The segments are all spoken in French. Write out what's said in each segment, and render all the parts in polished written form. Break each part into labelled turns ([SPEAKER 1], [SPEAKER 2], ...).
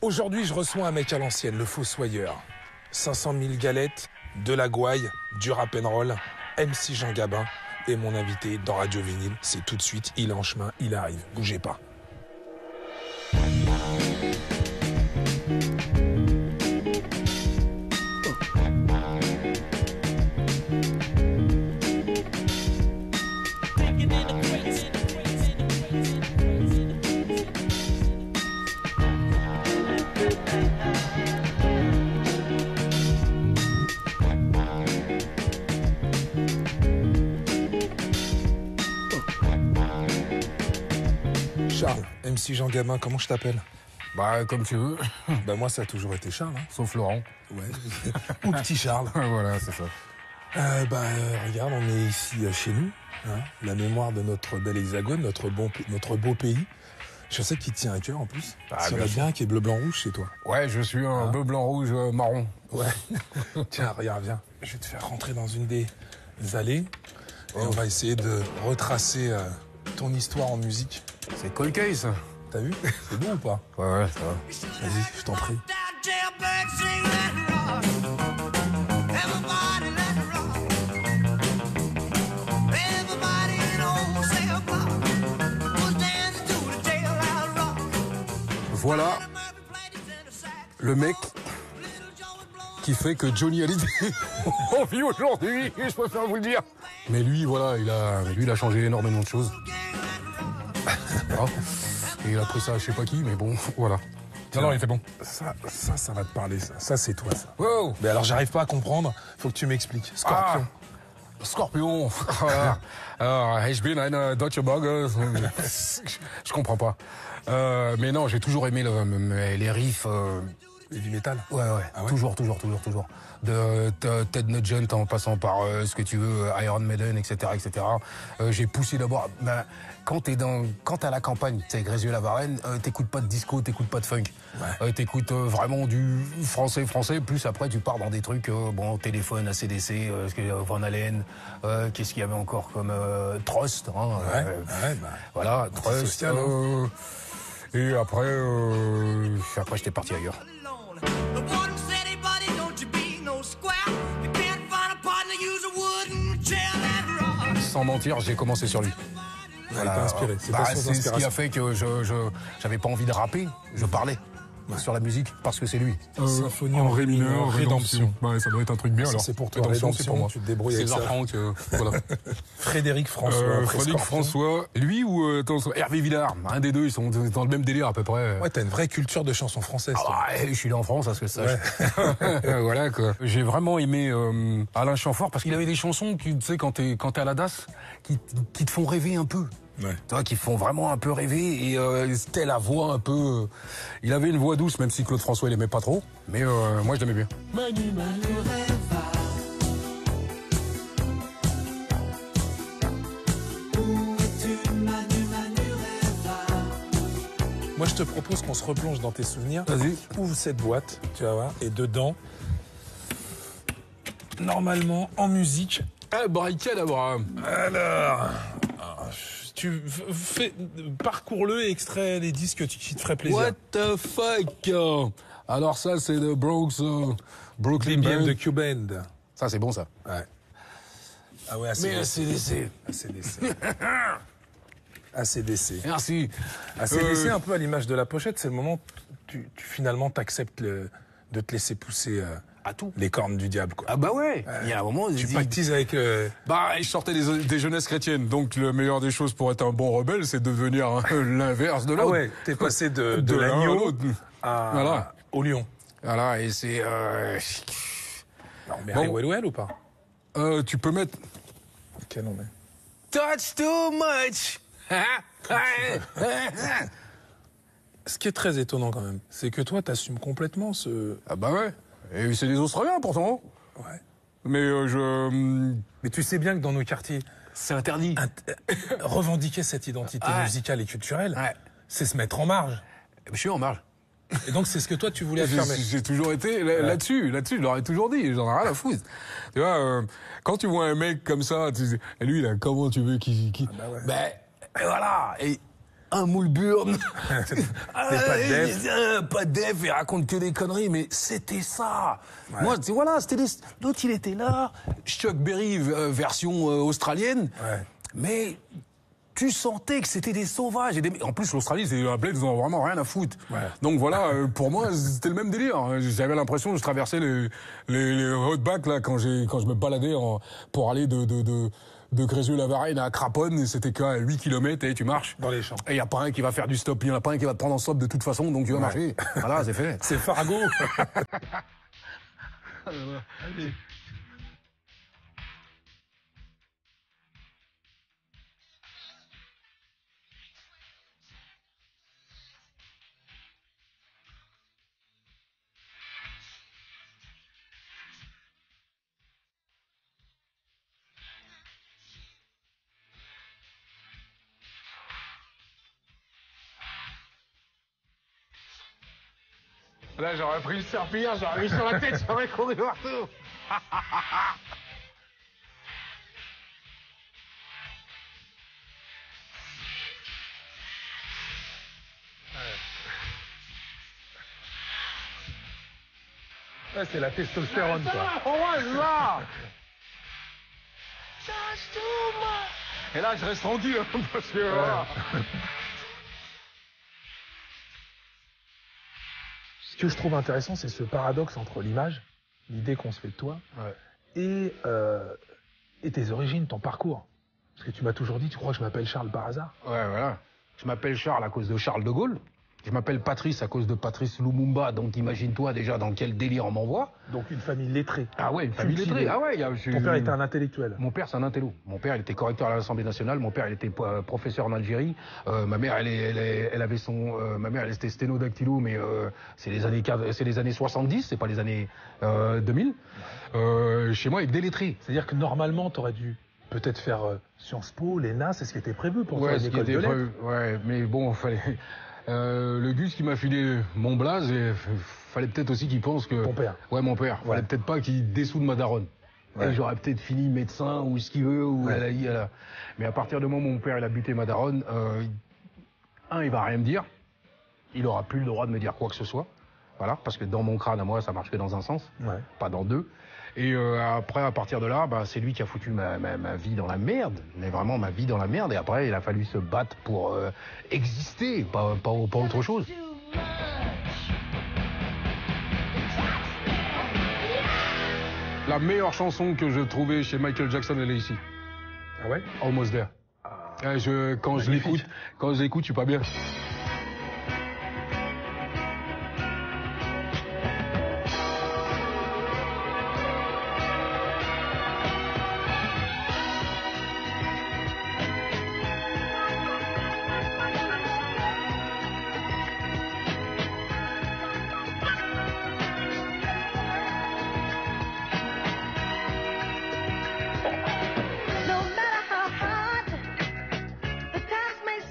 [SPEAKER 1] Aujourd'hui, je reçois un mec à l'ancienne, le Fossoyeur. 500 000 galettes, de la gouaille, du rap'n'roll, MC Jean Gabin et mon invité dans Radio Vinyle. C'est tout de suite, il est en chemin, il arrive. Bougez pas. Charles, MC Jean Gabin, comment je t'appelle?
[SPEAKER 2] Bah, comme tu veux.
[SPEAKER 1] Bah moi, ça a toujours été Charles. Hein.
[SPEAKER 2] Sauf Laurent.
[SPEAKER 1] Ouais. Ou Petit Charles.
[SPEAKER 2] Voilà, c'est ça.
[SPEAKER 1] Regarde, on est ici chez nous. Hein, la mémoire de notre bel hexagone, notre beau pays. Je sais qu'il te tient à cœur en plus.
[SPEAKER 2] Ah,
[SPEAKER 1] il y en a bien qui est bleu, blanc, rouge chez toi.
[SPEAKER 2] Ouais, je suis un bleu, blanc, rouge, marron.
[SPEAKER 1] Ouais. Tiens, regarde, viens. Je vais te faire rentrer dans une des allées. Et on va essayer de retracer ton histoire en musique.
[SPEAKER 2] C'est Cold Case.
[SPEAKER 1] T'as vu? C'est bon ou pas?
[SPEAKER 2] Ouais, ça va.
[SPEAKER 1] Vas-y, je t'en prie.
[SPEAKER 2] Voilà le mec qui fait que Johnny Hallyday en vit aujourd'hui, je préfère vous le dire. Mais lui, voilà, il a changé énormément de choses. Voilà. Et il a pris ça à je sais pas qui, mais bon, voilà.
[SPEAKER 1] Non,
[SPEAKER 2] il était bon.
[SPEAKER 1] Ça va te parler, ça. Ça, c'est toi, ça.
[SPEAKER 2] Wow.
[SPEAKER 1] Mais alors, j'arrive pas à comprendre. Faut que tu m'expliques. Scorpion.
[SPEAKER 2] Scorpion. Ich bin ein deutscher Burger. Je comprends pas. Mais non, j'ai toujours aimé les riffs.
[SPEAKER 1] Du métal.
[SPEAKER 2] Ouais. Ah ouais. Toujours. De Ted Nugent en passant par ce que tu veux, Iron Maiden, etc. J'ai poussé d'abord. Quand t'es à la campagne, tu sais, Grézieux-la-Varenne, t'écoutes pas de disco, t'écoutes pas de funk. Ouais. T'écoutes vraiment du français. Plus après, tu pars dans des trucs, téléphone, AC/DC, Van Halen, qu'est-ce qu'il y avait encore comme Trust. Hein, voilà, Trust.
[SPEAKER 1] Social,
[SPEAKER 2] et après, j'étais parti ailleurs. Sans mentir, j'ai commencé sur lui.
[SPEAKER 1] Voilà. Inspiré.
[SPEAKER 2] C'est ce qui a fait que j'avais pas envie de rapper, je parlais sur la musique parce que c'est lui.
[SPEAKER 1] Symphonie en ré mineur, Rédemption.
[SPEAKER 2] Ouais, ça doit être un truc bien alors.
[SPEAKER 1] C'est pour toi, Rédemption, c'est pour moi. Tu te débrouilles avec ça.
[SPEAKER 2] César Franck, voilà.
[SPEAKER 1] Frédéric François.
[SPEAKER 2] Frédéric François, lui ou Hervé Villard, un des deux, ils sont dans le même délire à peu près.
[SPEAKER 1] Ouais, t'as une vraie culture de chansons françaises.
[SPEAKER 2] Je suis né en France, à ce que ça sache. Voilà quoi. J'ai vraiment aimé Alain Chamfort parce qu'il avait des chansons qui, tu sais, quand t'es à la DAS, qui te font rêver un peu. Ouais. Tu vois, qui font vraiment un peu rêver et c'était la voix un peu. Il avait une voix douce, même si Claude François il aimait pas trop. Mais moi je l'aimais bien. Manu rêva.
[SPEAKER 1] Où es-tu, Manu rêva? Moi je te propose qu'on se replonge dans tes souvenirs.
[SPEAKER 2] Vas-y.
[SPEAKER 1] Ouvre cette boîte, tu vas voir, et dedans, normalement en musique.
[SPEAKER 2] Barricade Abraham.
[SPEAKER 1] Alors. Tu parcours-le et extrais les disques qui te feraient plaisir.
[SPEAKER 2] What the fuck? Alors ça, c'est de Brooklyn
[SPEAKER 1] BM de Q-Band.
[SPEAKER 2] Ça, c'est bon, ça.
[SPEAKER 1] Ouais. Ah ouais,
[SPEAKER 2] ACDC.
[SPEAKER 1] ACDC.
[SPEAKER 2] Merci.
[SPEAKER 1] ACDC, un peu à l'image de la pochette, c'est le moment où tu finalement t'acceptes de te laisser pousser
[SPEAKER 2] à tout.
[SPEAKER 1] Les cornes du diable, quoi.
[SPEAKER 2] Ah bah ouais. Il y a un moment où
[SPEAKER 1] tu pactises avec.
[SPEAKER 2] Je sortais des jeunesses chrétiennes, donc le meilleur des choses pour être un bon rebelle, c'est de devenir l'inverse de l'autre.
[SPEAKER 1] Ah ouais. T'es passé de l'agneau au lion.
[SPEAKER 2] Voilà, et c'est.
[SPEAKER 1] On met Well ou pas?
[SPEAKER 2] Tu peux mettre.
[SPEAKER 1] Quel on met?
[SPEAKER 2] Touch too much.
[SPEAKER 1] Ce qui est très étonnant quand même, c'est que toi, t'assumes complètement ce.
[SPEAKER 2] Ah bah ouais. Et c'est des Australiens pourtant.
[SPEAKER 1] Ouais.
[SPEAKER 2] Mais
[SPEAKER 1] Mais tu sais bien que dans nos quartiers,
[SPEAKER 2] c'est interdit.
[SPEAKER 1] Revendiquer cette identité musicale et culturelle, c'est se mettre en marge.
[SPEAKER 2] Je suis en marge.
[SPEAKER 1] Et donc c'est ce que toi tu voulais affirmer.
[SPEAKER 2] J'ai toujours été là-dessus, je leur ai toujours dit, j'en ai rien à foutre. Tu vois, quand tu vois un mec comme ça, et lui là, comment tu veux qu'il...
[SPEAKER 1] Ah bah ouais.
[SPEAKER 2] Ben voilà. Et un moule burn.
[SPEAKER 1] Pas de def.
[SPEAKER 2] Il raconte que des conneries, mais c'était ça. Ouais. Moi, voilà, c'était des... L'autre, il était là, Chuck Berry version australienne, mais tu sentais que c'était des sauvages. En plus, l'Australie, c'est un bled, ils ont vraiment rien à foutre. Donc voilà, pour moi, c'était le même délire. J'avais l'impression que je traversais les hot-bacs là, quand je me baladais pour aller de Grézieux-la-Varenne à Craponne, et c'était qu'à 8 km, et tu marches.
[SPEAKER 1] Dans les champs.
[SPEAKER 2] Et il n'y a pas un qui va faire du stop, il n'y en a pas un qui va te prendre en stop de toute façon, donc tu vas marcher. Voilà, c'est fait.
[SPEAKER 1] C'est Fargo.
[SPEAKER 2] Allez.
[SPEAKER 1] Là, j'aurais pris le serpillard, j'aurais mis sur la tête, j'aurais couru partout. Ouais, c'est la testostérone, quoi.
[SPEAKER 2] Et là, je reste tranquille, parce que... Voilà.
[SPEAKER 1] Ce que je trouve intéressant, c'est ce paradoxe entre l'image, l'idée qu'on se fait de toi, et tes origines, ton parcours. Parce que tu m'as toujours dit, tu crois que je m'appelle Charles par hasard?
[SPEAKER 2] Ouais, voilà. Je m'appelle Charles à cause de Charles de Gaulle. Je m'appelle Patrice à cause de Patrice Lumumba, donc imagine-toi déjà dans quel délire on m'envoie.
[SPEAKER 1] Donc une famille lettrée.
[SPEAKER 2] Ah ouais, une famille lettrée. Ah ouais,
[SPEAKER 1] ton père était un intellectuel.
[SPEAKER 2] Mon père, c'est un intello. Mon père, il était correcteur à l'Assemblée nationale. Mon père, il était professeur en Algérie. Ma mère, elle avait ma mère, elle était sténodactylo, mais c'est les années 70, c'est pas les années 2000. Chez moi, il est lettré.
[SPEAKER 1] C'est-à-dire que normalement, tu aurais dû peut-être faire Sciences Po, l'ENA, c'est ce qui était prévu pour toi, une école de lettres.
[SPEAKER 2] Ouais, mais bon, fallait... le Gus qui m'a filé mon blaze, et fallait peut-être aussi qu'il pense que...
[SPEAKER 1] Ton père.
[SPEAKER 2] Ouais, mon père. Fallait peut-être pas qu'il dessoude ma daronne. Et j'aurais peut-être fini médecin ou ce qu'il veut. Ou Mais à partir du moment où mon père il a buté ma daronne, il va rien me dire. Il aura plus le droit de me dire quoi que ce soit. Voilà, parce que dans mon crâne à moi, ça marche que dans un sens, pas dans deux. Et après, à partir de là, c'est lui qui a foutu ma vie dans la merde, mais vraiment ma vie dans la merde. Et après, il a fallu se battre pour exister, pas autre chose. La meilleure chanson que je trouvais chez Michael Jackson, elle est ici.
[SPEAKER 1] Ah ouais?
[SPEAKER 2] Almost There. Quand je l'écoute, je suis pas bien.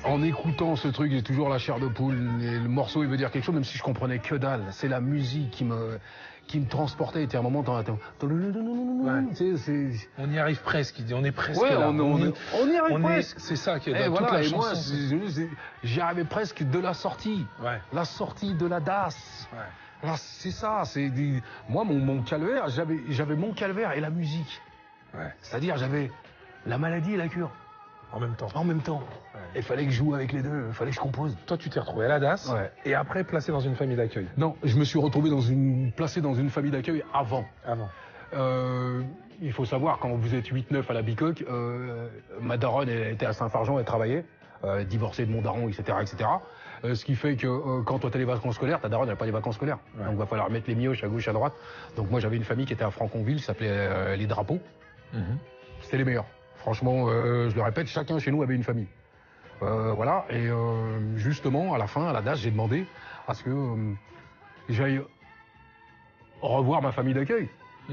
[SPEAKER 2] En écoutant ce truc, j'ai toujours la chair de poule. Et le morceau, il veut dire quelque chose, même si je comprenais que dalle. C'est la musique qui me transportait. Et à un moment,
[SPEAKER 1] on y arrive presque. On est presque là.
[SPEAKER 2] On y arrive presque.
[SPEAKER 1] C'est ça qui est dans toute la chanson.
[SPEAKER 2] Moi, j'y arrivais presque de la sortie. La sortie de la DAS. Là, c'est ça. Moi, mon calvaire, j'avais mon calvaire et la musique. C'est-à-dire, j'avais la maladie et la cure.
[SPEAKER 1] En même temps.
[SPEAKER 2] En même temps. Il fallait que je joue avec les deux, il fallait que je compose.
[SPEAKER 1] Toi, tu t'es retrouvé à la DAS, et après placé dans une famille d'accueil.
[SPEAKER 2] Non, je me suis retrouvé placé dans une famille d'accueil avant. Il faut savoir, quand vous êtes 8-9 à la Bicoque, ma daronne, elle était à Saint-Fargeon, elle travaillait, divorcée de mon daron, etc. etc. Ce qui fait que quand toi t'as les vacances scolaires, ta daronne n'a pas les vacances scolaires. Donc il va falloir mettre les mioches à gauche, à droite. Donc moi j'avais une famille qui était à Franconville, qui s'appelait les Drapeaux. C'était les meilleurs. Franchement, je le répète, chacun chez nous avait une famille. Voilà, et justement, à la fin, à la DAS, j'ai demandé à ce que j'aille revoir ma famille d'accueil.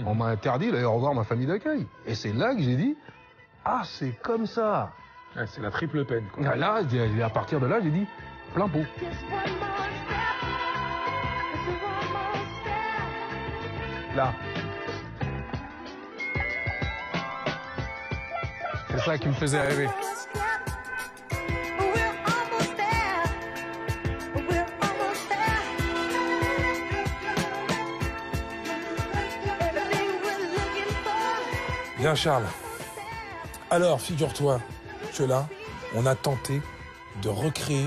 [SPEAKER 2] On m'a interdit d'aller revoir ma famille d'accueil. Et c'est là que j'ai dit, ah, c'est comme ça.
[SPEAKER 1] C'est la triple peine, quoi.
[SPEAKER 2] Là, à partir de là, j'ai dit, plein pot.
[SPEAKER 1] Là.
[SPEAKER 2] C'est ça qui me faisait rêver.
[SPEAKER 1] Bien, Charles. Alors, figure-toi que là, on a tenté de recréer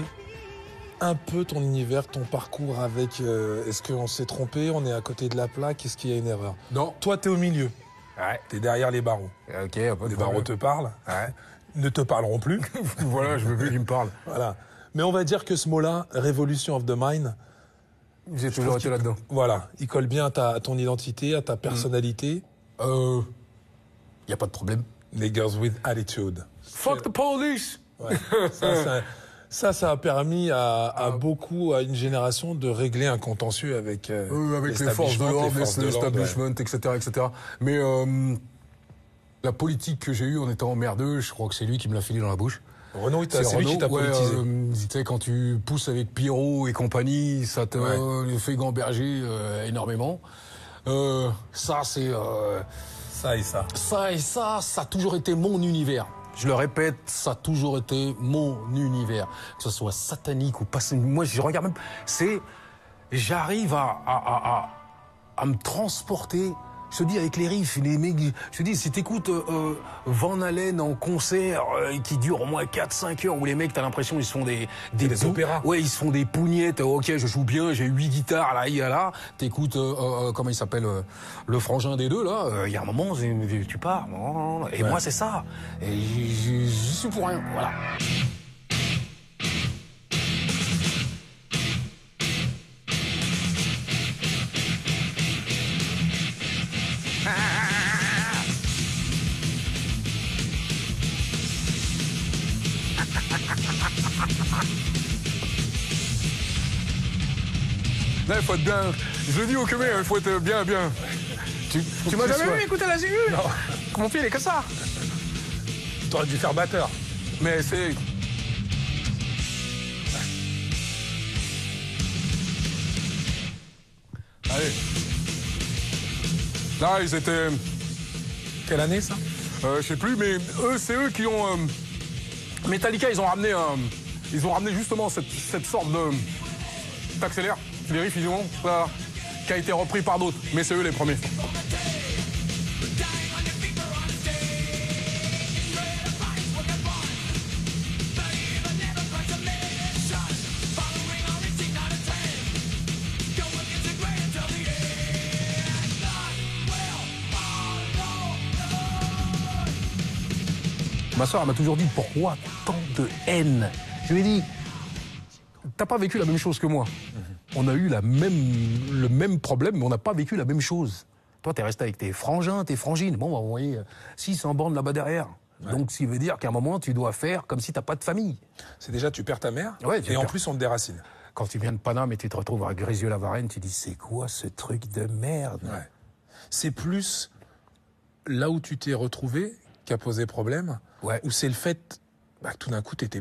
[SPEAKER 1] un peu ton univers, ton parcours avec... est-ce qu'on s'est trompé? On est à côté de la plaque? Est-ce qu'il y a une erreur?
[SPEAKER 2] Non.
[SPEAKER 1] Toi, t'es au milieu.
[SPEAKER 2] Ouais.
[SPEAKER 1] T'es derrière les barreaux.
[SPEAKER 2] Ok,
[SPEAKER 1] Les barreaux te parlent.
[SPEAKER 2] Ouais.
[SPEAKER 1] Ne te parleront plus.
[SPEAKER 2] Voilà, je veux plus qu'ils me parlent.
[SPEAKER 1] Voilà. Mais on va dire que ce mot-là, Revolution of the Mind,
[SPEAKER 2] J'ai toujours été là-dedans.
[SPEAKER 1] voilà, il colle bien à ton identité, à ta personnalité.
[SPEAKER 2] Y a pas de problème.
[SPEAKER 1] Niggas with attitude.
[SPEAKER 2] Fuck the police!
[SPEAKER 1] Ouais. Ça a permis à une génération de régler un contentieux avec
[SPEAKER 2] Avec les forces de l'ordre, l'establishment, etc., etc. Mais la politique que j'ai eue en étant emmerdeux, je crois que c'est lui qui me l'a filé dans la bouche.
[SPEAKER 1] Renaud, c'est lui qui t'a politisé.
[SPEAKER 2] Tu sais, quand tu pousses avec Pierrot et compagnie, ça te fait gamberger énormément. Ça, c'est...
[SPEAKER 1] Ça et ça.
[SPEAKER 2] Ça a toujours été mon univers. Je le répète, ça a toujours été mon univers. Que ce soit satanique ou pas. Moi, je regarde même... J'arrive à me transporter. Je te dis, avec les riffs, les mecs... Je te dis, si t'écoutes Van Halen en concert qui dure au moins 4-5 heures, où les mecs, t'as l'impression ils se font des
[SPEAKER 1] opéras.
[SPEAKER 2] Ouais, ils se font des pougnettes. Ok, je joue bien, j'ai 8 guitares, là. T'écoutes, comment il s'appelle, le frangin des deux, là. Il y a un moment, tu pars. Et moi, c'est ça. Et j'y suis pour rien, voilà. Là, il faut être bien. Je le dis au Kemé, il faut être bien. Tu m'as jamais vu écouter la ciguë?
[SPEAKER 1] Non.
[SPEAKER 2] Mon pied, il est que ça.
[SPEAKER 1] T'aurais dû faire batteur.
[SPEAKER 2] Mais c'est... Allez. Là, ils étaient...
[SPEAKER 1] Quelle année, ça?
[SPEAKER 2] Je sais plus, mais c'est eux qui ont... Metallica, ils ont ramené justement cette sorte de... T'accélères, les riffs, ils ont... Voilà, qui a été repris par d'autres, mais c'est eux les premiers. Ma soeur, elle m'a toujours dit, pourquoi tant de haine? Je lui ai dit, t'as pas vécu la même chose que moi. On a eu le même problème, mais on n'a pas vécu la même chose. Toi, t'es resté avec tes frangins, tes frangines. Bon, vous voyez, 600 bandes là-bas derrière. Ouais. Donc, ça veut dire qu'à un moment, tu dois faire comme si t'as pas de famille.
[SPEAKER 1] C'est déjà, tu perds ta mère,
[SPEAKER 2] ouais,
[SPEAKER 1] et en plus, on te déracine.
[SPEAKER 2] Quand tu viens de Paname et tu te retrouves à Grézieux-la-Varenne, tu dis, c'est quoi ce truc de merde?
[SPEAKER 1] Ouais. C'est plus là où tu t'es retrouvé qui a posé problème, ou c'est le fait que tout d'un coup, t'étais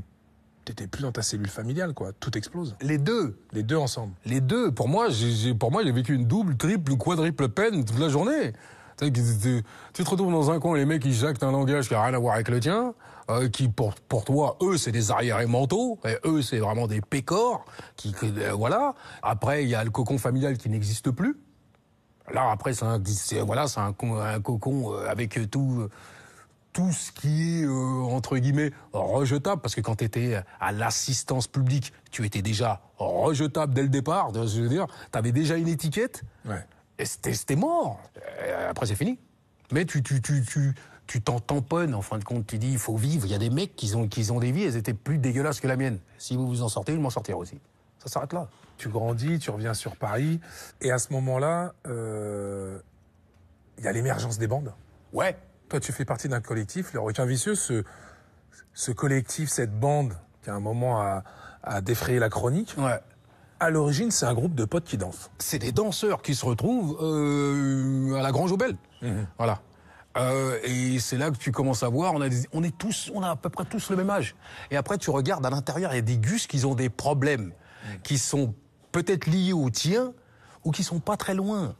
[SPEAKER 1] plus dans ta cellule familiale, quoi. Tout explose.
[SPEAKER 2] Les deux.
[SPEAKER 1] Les deux ensemble.
[SPEAKER 2] Les deux. Pour moi, j'ai vécu une double, triple, quadruple peine toute la journée. Tu te retrouves dans un coin, les mecs, ils jactent un langage qui n'a rien à voir avec le tien, qui, pour toi, eux, c'est des arriérés mentaux, et eux, c'est vraiment des pécores, voilà. Après, il y a le cocon familial qui n'existe plus. Là, après, c'est un cocon avec tout ce qui est, entre guillemets, rejetable, parce que quand tu étais à l'assistance publique, tu étais déjà rejetable dès le départ, je veux dire, tu avais déjà une étiquette, et c'était mort. Après, c'est fini. Mais tu t'en tamponnes, en fin de compte, tu dis, il faut vivre. Il y a des mecs qui ont des vies, elles étaient plus dégueulasses que la mienne. Si vous vous en sortez, je m'en sortirai aussi. Ça s'arrête là.
[SPEAKER 1] Tu grandis, tu reviens sur Paris, et à ce moment-là, il y a l'émergence des bandes.
[SPEAKER 2] Ouais.
[SPEAKER 1] Toi, tu fais partie d'un collectif, le Requin Vicieux, ce collectif, cette bande, qui à un moment a défrayé la chronique.
[SPEAKER 2] Ouais.
[SPEAKER 1] À l'origine, c'est un groupe de potes qui dansent.
[SPEAKER 2] C'est des danseurs qui se retrouvent à la Grange aux Belles. Voilà. Et c'est là que tu commences à voir, on a à peu près tous le même âge. Et après, tu regardes à l'intérieur, il y a des gus qui ont des problèmes, qui sont peut-être liés aux tiens, ou qui sont pas très loin.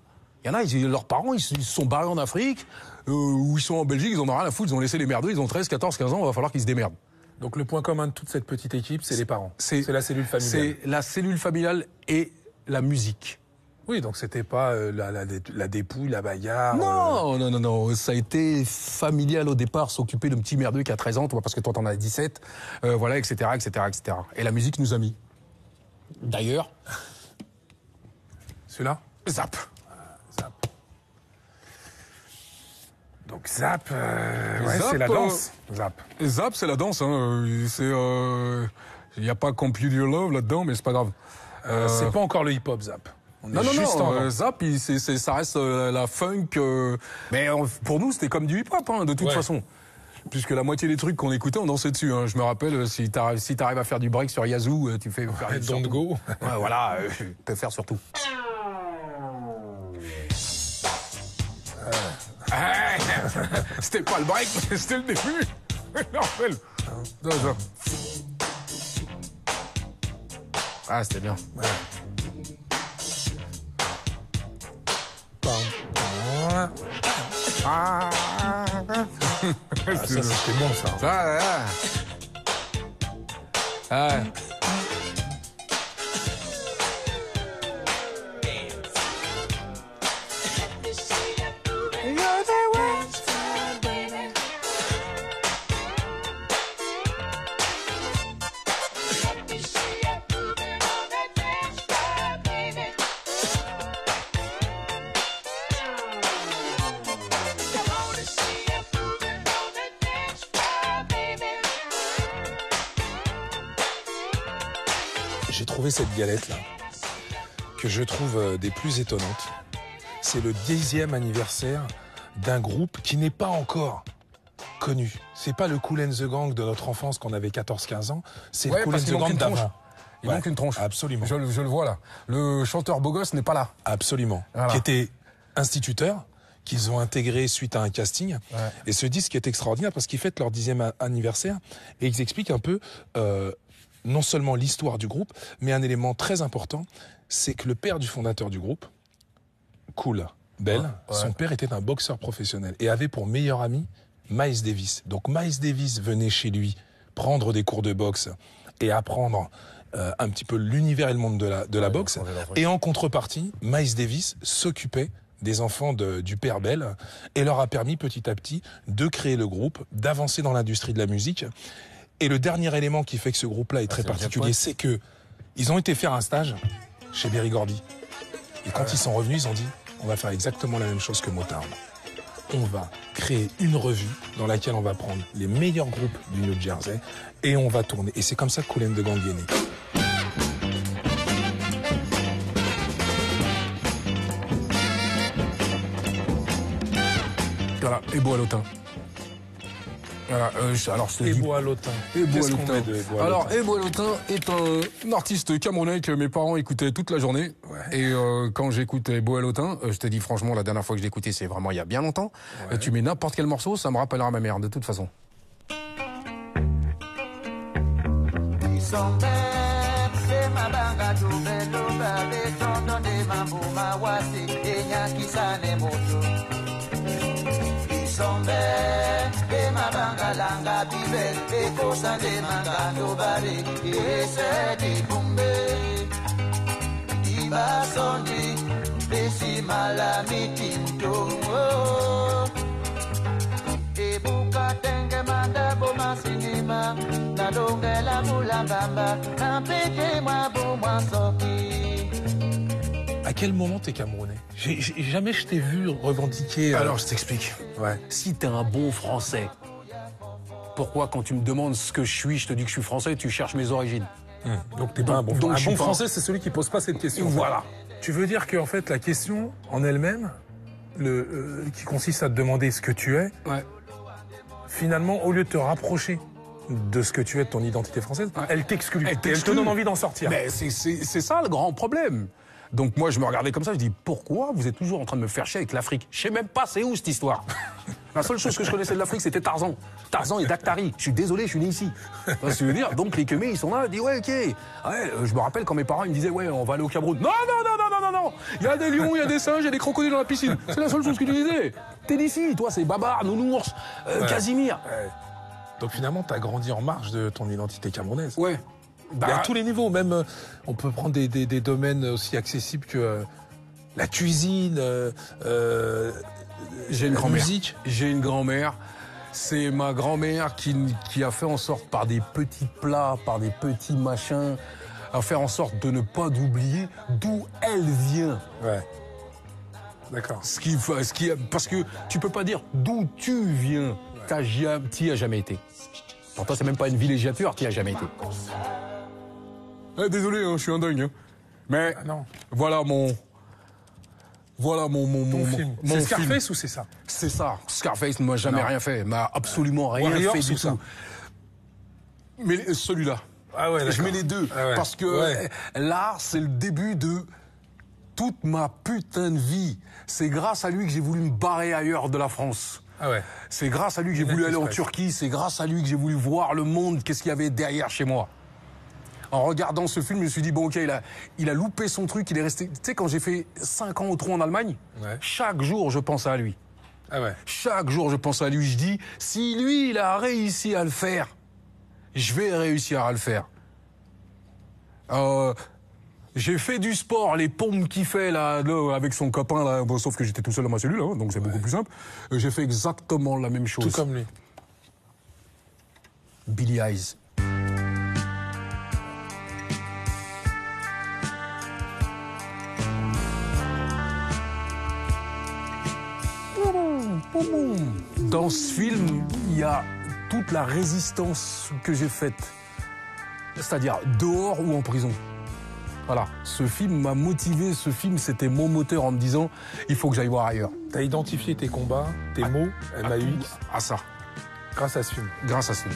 [SPEAKER 2] Il y en a, leurs parents, ils se sont barrés en Afrique, ou ils sont en Belgique, ils en ont rien à foutre, ils ont laissé les merdeux, ils ont 13, 14, 15 ans, il va falloir qu'ils se démerdent.
[SPEAKER 1] Donc le point commun de toute cette petite équipe, c'est les parents. C'est la cellule familiale.
[SPEAKER 2] C'est la cellule familiale et la musique.
[SPEAKER 1] Oui, donc c'était pas la dépouille, la bagarre.
[SPEAKER 2] Non. Ça a été familial au départ, s'occuper de petit merdeux qui a 13 ans, toi, parce que toi, t'en as 17. Voilà, etc. Et la musique nous a mis. D'ailleurs...
[SPEAKER 1] Celui-là?
[SPEAKER 2] Zap.
[SPEAKER 1] Zap. Donc Zap,
[SPEAKER 2] Zap,
[SPEAKER 1] c'est la danse. Zap.
[SPEAKER 2] Zap, c'est la danse. Hein. Il n'y a pas Compute Your Love là-dedans, mais c'est pas grave.
[SPEAKER 1] C'est pas encore le hip-hop, Zap.
[SPEAKER 2] Non, Zap, ça reste la funk. Mais pour nous, c'était comme du hip-hop, hein, de toute façon. Puisque la moitié des trucs qu'on écoutait, on dansait dessus. Hein. Je me rappelle, si t'arrives à faire du break sur Yazoo, tu fais faire
[SPEAKER 1] Don't Go.
[SPEAKER 2] Ouais, voilà, tu peux faire surtout. C'était pas le break, mais c'était le début. Je me rappelle. Ah, c'était bien. Ouais.
[SPEAKER 1] Ça, c'était bon, ça. J'ai trouvé cette galette-là, que je trouve des plus étonnantes. C'est le 10e anniversaire d'un groupe qui n'est pas encore connu. C'est pas le Kool and the Gang de notre enfance quand on avait 14-15 ans, c'est le Kool and the Gang d'avant.
[SPEAKER 2] Il manque une tronche.
[SPEAKER 1] Absolument.
[SPEAKER 2] Je le vois là. Le chanteur beau gosse n'est pas là.
[SPEAKER 1] Absolument.
[SPEAKER 2] Voilà.
[SPEAKER 1] Qui était instituteur, qu'ils ont intégré suite à un casting. Ouais. Et ce disque est extraordinaire parce qu'ils fêtent leur 10e anniversaire et ils expliquent un peu... non seulement l'histoire du groupe, mais un élément très important, c'est que le père du fondateur du groupe, Kool Bell, son père était un boxeur professionnel et avait pour meilleur ami Miles Davis. Donc Miles Davis venait chez lui prendre des cours de boxe et apprendre un petit peu l'univers et le monde de la boxe. Et en contrepartie, Miles Davis s'occupait des enfants du père Bell et leur a permis petit à petit de créer le groupe, d'avancer dans l'industrie de la musique. Et le dernier élément qui fait que ce groupe-là est très particulier, c'est que ils ont été faire un stage chez Berry Gordy. Et quand ils sont revenus, ils ont dit, on va faire exactement la même chose que Motown. On va créer une revue dans laquelle on va prendre les meilleurs groupes du New Jersey et on va tourner. Et c'est comme ça que Kool and the Gang est né.
[SPEAKER 2] Voilà, et bois l'automne. Voilà, alors je te dis.
[SPEAKER 1] Ebo Alotin.
[SPEAKER 2] Alors, Ebo Alotin est un artiste camerounais que mes parents écoutaient toute la journée. Ouais. Et quand j'écoute Ebo Alotin, je te dis franchement, la dernière fois que je l'ai écouté, c'est vraiment il y a bien longtemps. Ouais. Tu mets n'importe quel morceau, ça me rappellera ma mère, de toute façon.
[SPEAKER 3] Langa bibe eko sande mangando bare ese di bumbe diba sondi besi malami tinto ebuka tenge manda boma sinima na dongela mulambamba kampeke mwa boma soki.
[SPEAKER 1] À quel moment t'es camerounais? Jamais je t'ai vu revendiquer...
[SPEAKER 2] Alors je t'explique.
[SPEAKER 1] Ouais.
[SPEAKER 2] Si t'es un bon français, pourquoi quand tu me demandes ce que je suis, je te dis que je suis français, tu cherches mes origines?
[SPEAKER 1] Donc t'es pas un bon français. Un bon français, c'est celui qui pose pas cette question.
[SPEAKER 2] Voilà.
[SPEAKER 1] Tu veux dire qu'en fait, la question en elle-même, qui consiste à te demander ce que tu es, finalement, au lieu de te rapprocher de ce que tu es, de ton identité française, elle t'exclut. Elle te donne envie d'en sortir.
[SPEAKER 2] Mais c'est ça le grand problème. Donc moi, je me regardais comme ça, je dis, pourquoi vous êtes toujours en train de me faire chier avec l'Afrique? Je sais même pas c'est où cette histoire. La seule chose que je connaissais de l'Afrique, c'était Tarzan. Tarzan et Daktari. Je suis désolé, je suis né ici. Tu vois ce que je veux dire? Donc les Kémés, ils sont là, ils disent, ouais, ok. Ouais, je me rappelle quand mes parents ils me disaient, ouais, on va aller au Cameroun. Non. Il y a des lions, il y a des singes, il y a des crocodiles dans la piscine. C'est la seule chose que tu disais. T'es d'ici, toi, c'est Babar, Nounours, Casimir.
[SPEAKER 1] Ouais. Donc finalement, t'as grandi en marge de ton identité camerounaise.
[SPEAKER 2] Ouais.
[SPEAKER 1] À tous les niveaux, même on peut prendre des domaines aussi accessibles que La cuisine,
[SPEAKER 2] J'ai une
[SPEAKER 1] la
[SPEAKER 2] grand-mère.
[SPEAKER 1] musique.
[SPEAKER 2] J'ai une grand-mère. C'est ma grand-mère qui a fait en sorte, par des petits plats, par des petits machins, à faire en sorte de ne pas oublier d'où elle vient.
[SPEAKER 1] Ouais. D'accord.
[SPEAKER 2] Parce que tu peux pas dire d'où tu viens. T'y as jamais été. Pourtant, c'est même pas une villégiature, t'y as jamais été. Désolé, je suis un dingue. Mais
[SPEAKER 1] non.
[SPEAKER 2] voilà mon
[SPEAKER 1] Ton film.
[SPEAKER 2] mon
[SPEAKER 1] C'est
[SPEAKER 2] film.
[SPEAKER 1] Scarface ou c'est ça?
[SPEAKER 2] C'est ça. Scarface ne m'a jamais
[SPEAKER 1] Non.
[SPEAKER 2] rien fait. M'a absolument rien
[SPEAKER 1] Warriors
[SPEAKER 2] fait
[SPEAKER 1] ou
[SPEAKER 2] du
[SPEAKER 1] ça?
[SPEAKER 2] tout. Mais celui-là.
[SPEAKER 1] Ah ouais,
[SPEAKER 2] Je
[SPEAKER 1] d'accord.
[SPEAKER 2] mets les deux.
[SPEAKER 1] Ah ouais.
[SPEAKER 2] Parce que
[SPEAKER 1] Ouais.
[SPEAKER 2] là, c'est le début de toute ma putain de vie. C'est grâce à lui que j'ai voulu me barrer ailleurs de la France.
[SPEAKER 1] Ah ouais.
[SPEAKER 2] C'est grâce à lui que j'ai voulu aller en Turquie. C'est grâce à lui que j'ai voulu voir le monde. Qu'est-ce qu'il y avait derrière chez moi. En regardant ce film, je me suis dit, bon, ok, il a loupé son truc. Il est resté. Tu sais, quand j'ai fait 5 ans ou trop en Allemagne,
[SPEAKER 1] Ouais.
[SPEAKER 2] chaque jour, je pensais à lui.
[SPEAKER 1] Ah ouais.
[SPEAKER 2] Chaque jour, je pense à lui, je dis, si lui, il a réussi à le faire, je vais réussir à le faire. J'ai fait du sport, les pompes qu'il fait là, avec son copain, là, bon, sauf que j'étais tout seul dans ma cellule, hein, donc c'est beaucoup plus simple. J'ai fait exactement la même chose.
[SPEAKER 1] Tout comme lui.
[SPEAKER 2] Billy Eyes. Dans ce film, il y a toute la résistance que j'ai faite. C'est-à-dire dehors ou en prison. Voilà, ce film m'a motivé, ce film c'était mon moteur en me disant il faut que j'aille voir ailleurs.
[SPEAKER 1] T'as identifié tes combats, tes mots, MAUX,
[SPEAKER 2] À ça,
[SPEAKER 1] grâce à ce film.
[SPEAKER 2] grâce à ce film.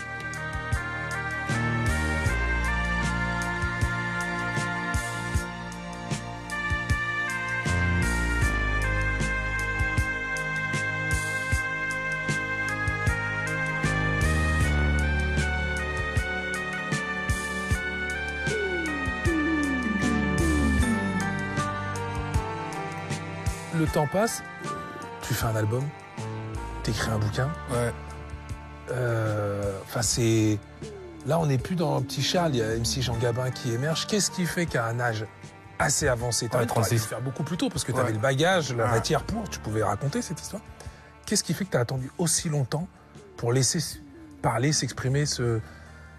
[SPEAKER 1] Le temps passe, tu fais un album, t'écris un bouquin.
[SPEAKER 2] Ouais.
[SPEAKER 1] Enfin, c'est. Là, on n'est plus dans Petit Charles, il y a MC Jean Gabin qui émerge. Qu'est-ce qui fait qu'à un âge assez avancé, t'aurais pu
[SPEAKER 2] 36.
[SPEAKER 1] faire beaucoup plus tôt parce que
[SPEAKER 2] Ouais.
[SPEAKER 1] t'avais le bagage, la
[SPEAKER 2] Ouais.
[SPEAKER 1] matière pour, tu pouvais raconter cette histoire. Qu'est-ce qui fait que t'as attendu aussi longtemps pour laisser parler, s'exprimer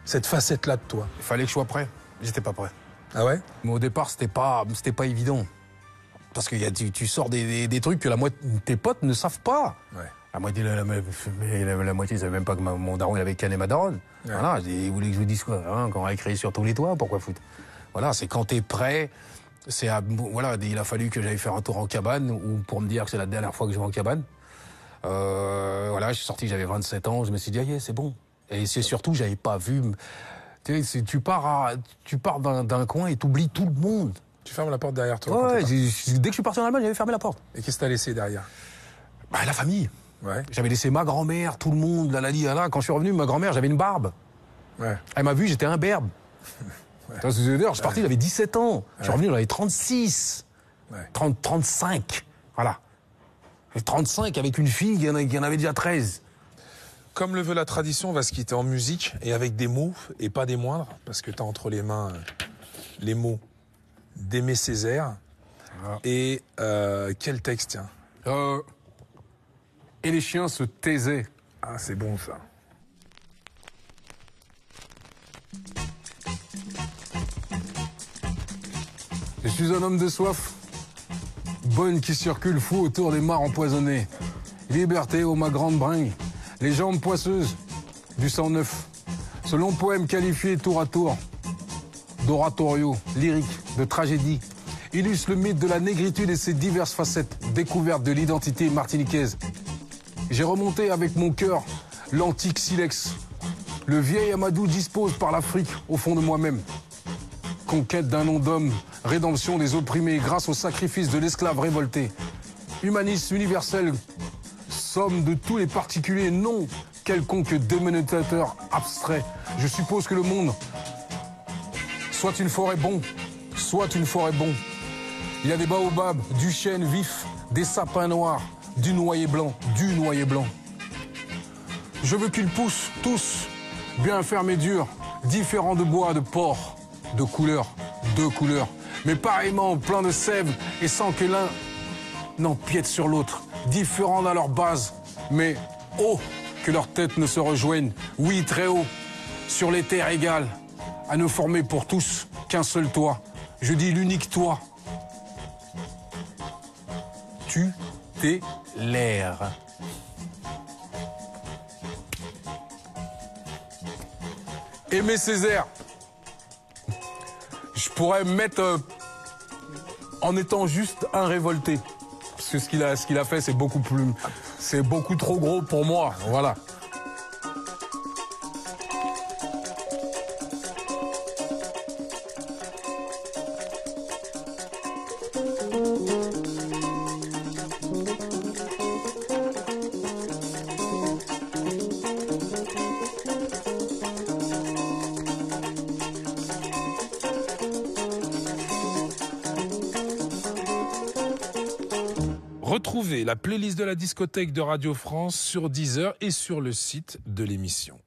[SPEAKER 1] cette facette-là de toi?
[SPEAKER 2] Il fallait que je sois prêt. J'étais pas prêt.
[SPEAKER 1] Ah ouais?
[SPEAKER 2] Mais au départ, c'était pas évident. Parce que tu sors des trucs que la moitié tes potes ne savent pas.
[SPEAKER 1] Ouais.
[SPEAKER 2] La moitié, la moitié, ils savaient même pas que mon daron il avait canné ma daronne.
[SPEAKER 1] Ouais.
[SPEAKER 2] Voilà, ils voulaient que je vous dise quoi, hein, qu'on va écrire sur tous les toits, pourquoi foutre. Voilà, c'est quand t'es prêt, voilà, il a fallu que j'aille faire un tour en cabane, ou pour me dire que c'est la dernière fois que je vais en cabane. Voilà, je suis sorti, j'avais 27 ans, je me suis dit, ah yeah, c'est bon. Et c'est surtout, j'avais pas vu. Tu sais, tu pars d'un coin et t'oublies tout le monde.
[SPEAKER 1] Tu fermes la porte derrière toi. quand
[SPEAKER 2] Ouais,
[SPEAKER 1] t'es parti.
[SPEAKER 2] dès que je suis parti en Allemagne, j'avais fermé la porte.
[SPEAKER 1] Et qu'est-ce que t'as laissé derrière?
[SPEAKER 2] Bah, la famille.
[SPEAKER 1] Ouais.
[SPEAKER 2] J'avais laissé ma grand-mère, tout le monde, là. Quand je suis revenu, ma grand-mère, j'avais une barbe.
[SPEAKER 1] Ouais.
[SPEAKER 2] Elle m'a vu, j'étais un berbe. Tu vois ce que je veux dire? Je suis parti, j'avais 17 ans. Je suis revenu, j'avais 36.
[SPEAKER 1] Ouais.
[SPEAKER 2] 35. Voilà. Et 35 avec une fille qui en avait déjà 13.
[SPEAKER 1] Comme le veut la tradition, on va se quitter en musique et avec des mots, et pas des moindres, parce que t'as entre les mains les mots d'Aimé Césaire.
[SPEAKER 2] Ah.
[SPEAKER 1] Et quel texte, tiens?
[SPEAKER 2] Et les chiens se taisaient.
[SPEAKER 1] Ah, c'est bon ça.
[SPEAKER 2] Je suis un homme de soif. Bonne qui circule fou autour des mares empoisonnées. Liberté ô ma grande bringue. Les jambes poisseuses. Du sang neuf. Ce long poème qualifié tour à tour d'oratorio, lyrique, de tragédie, illustre le mythe de la négritude et ses diverses facettes, découverte de l'identité martiniquaise. J'ai remonté avec mon cœur l'antique silex. Le vieil Amadou dispose par l'Afrique au fond de moi-même. Conquête d'un nom d'homme, rédemption des opprimés grâce au sacrifice de l'esclave révolté. Humanisme universel, somme de tous les particuliers, non quelconque dénominateur abstrait. Je suppose que le monde soit une forêt bon, soit une forêt bon. Il y a des baobabs, du chêne vif, des sapins noirs, du noyer blanc, Je veux qu'ils poussent tous, bien fermes et durs, différents de bois, de porc, de couleurs, mais pareillement plein de sève et sans que l'un n'empiètent sur l'autre, différents dans leur base, mais oh, que leurs têtes ne se rejoignent, oui, très haut, sur les terres égales, à ne former pour tous qu'un seul toit. Je dis l'unique toit. Tu t'es l'air. Aimé Césaire, je pourrais me mettre en étant juste un révolté. Parce que ce qu'il a fait, c'est beaucoup trop gros pour moi, voilà.
[SPEAKER 1] Retrouvez la playlist de la discothèque de Radio France sur Deezer et sur le site de l'émission.